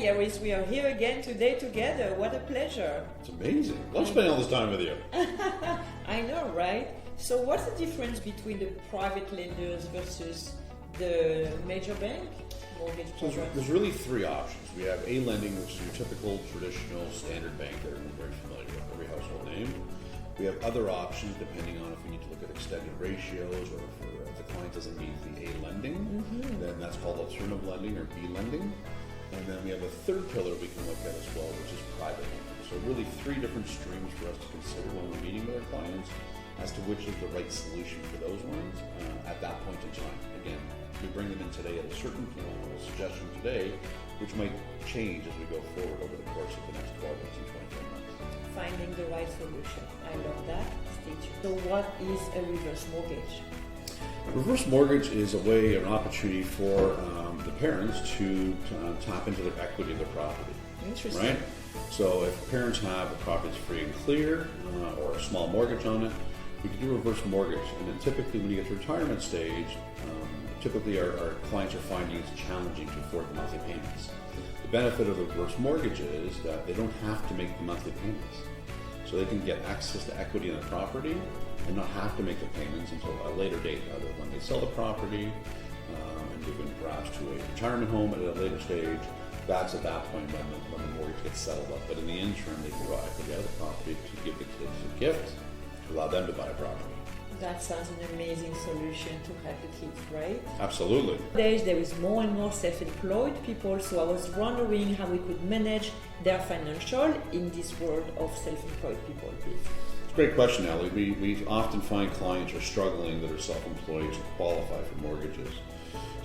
Harris, we are here again today together. What a pleasure. It's amazing. Love spending all this time with you. I know, right? So what's the difference between the private lenders versus the major bank mortgage programs? There's really three options. We have A lending, which is your typical traditional standard bank that everyone's very familiar with, every household name. We have other options depending on if we need to look at extended ratios or if the client doesn't meet the A lending, then that's called alternative lending or B lending. And then we have a third pillar we can look at as well, which is private lending. So really three different streams for us to consider when we're meeting with our clients as to which is the right solution for those ones at that point in time. Again, we bring them in today at a certain suggestion today, which might change as we go forward over the course of the next 12, 18, 24 months. Finding the right solution. I love that. So what is a reverse mortgage? Reverse mortgage is a way, an opportunity for the parents to tap into their equity of their property. Interesting. Right? So if parents have the property that's free and clear or a small mortgage on it, we can do a reverse mortgage. And then typically when you get to retirement stage, typically our clients are finding it's challenging to afford the monthly payments. The benefit of the reverse mortgage is that they don't have to make the monthly payments. So they can get access to equity in the property and not have to make the payments until a later date, either when they sell the property and move in perhaps to a retirement home at a later stage. That's at that point when the mortgage gets settled up. But in the interim, they can draw equity out of the property to give the kids a gift to allow them to buy a property. That sounds an amazing solution to help the kids, right? Absolutely. Nowadays, there is more and more self-employed people, so I was wondering how we could manage their financial in this world of self-employed people, please. It's a great question, Nelly. We often find clients are struggling that are self-employed to qualify for mortgages.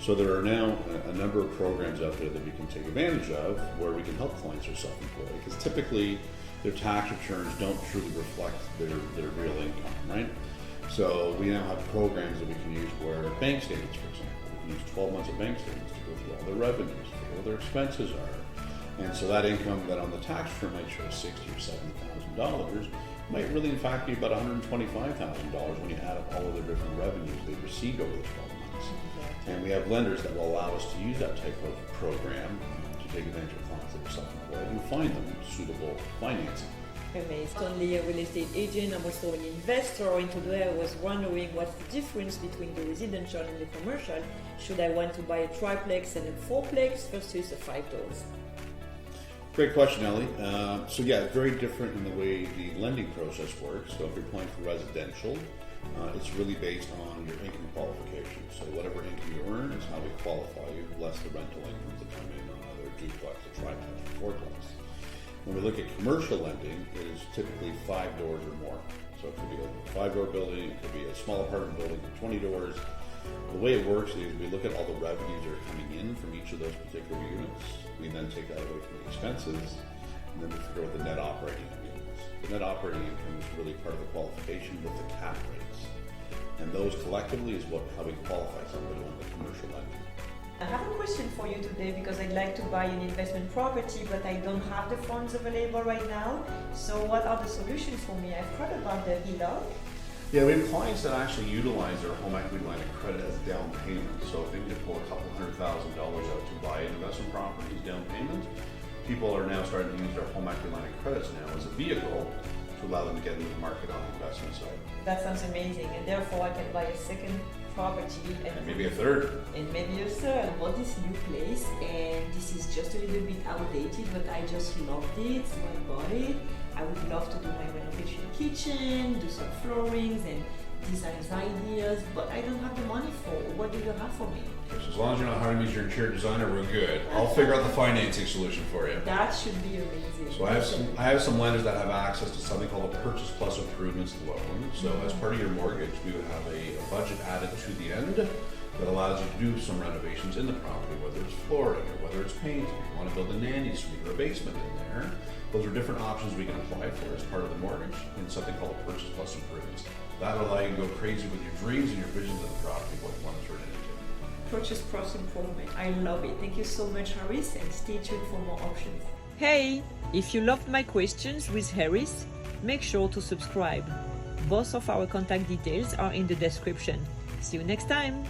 So there are now a number of programs out there that we can take advantage of where we can help clients who are self-employed, because typically their tax returns don't truly reflect their real income, right? So we now have programs that we can use where bank statements, for example, we can use 12 months of bank statements to go through all their revenues, figure what their expenses are. And so that income that on the tax return might show $60,000 or $70,000 might really in fact be about $125,000 when you add up all of the different revenues they've received over the 12 months. And we have lenders that will allow us to use that type of program to take advantage of clients that are self-employed and find them suitable financing. Amazing. Not only a real estate agent, I'm also an investor. And today I was wondering what's the difference between the residential and the commercial. Should I want to buy a triplex and a fourplex versus a 5 doors? Great question, Ellie. So yeah, very different in the way the lending process works. So if you're applying for residential, it's really based on your income qualification. So whatever income you earn is how we qualify you, less the rental incomes that come in on either a duplex, a triplex, or fourplex. When we look at commercial lending, it is typically 5 doors or more. So it could be a 5-door building, it could be a small apartment building with 20 doors. The way it works is we look at all the revenues that are coming in from each of those particular units. We then take that away from the expenses, and then we figure out what the net operating income is. The net operating income is really part of the qualification with the cap rates. And those collectively is how we qualify somebody on the commercial lending. I have a question for you today because I'd like to buy an investment property, but I don't have the funds available right now. So what are the solutions for me? I've heard about the HELOC. Yeah, we have clients that actually utilize their home equity line of credit as down payment. So if they need to pull a couple $100,000 out to buy an investment property as down payment, people are now starting to use their home equity line of credits now as a vehicle to allow them to get into the market on the investment side. That sounds amazing, and therefore I can buy a second property and maybe a third. And maybe a third. I bought this new place, and this is just a little bit outdated, but I just loved it, so I bought it. I would love to do my renovation kitchen, do some floorings and design ideas, but I don't have the money for it. What do you have for me? So as long as you're not hiring me as your interior designer, we're good. I'll figure out the financing solution for you. That should be amazing. So I have some lenders that have access to something called a purchase plus improvements loan. So as part of your mortgage, we would have a budget added to the end that allows you to do some renovations in the property, whether it's flooring or whether it's painting. If you want to build a nanny suite or a basement in there, those are different options we can apply for as part of the mortgage in something called a purchase plus improvements. That will allow you to go crazy with your dreams and your visions of the property, what you want to turn it into. Purchase plus improvement. I love it. Thank you so much, Harris, and stay tuned for more options. Hey, if you loved my questions with Harris, make sure to subscribe. Both of our contact details are in the description. See you next time.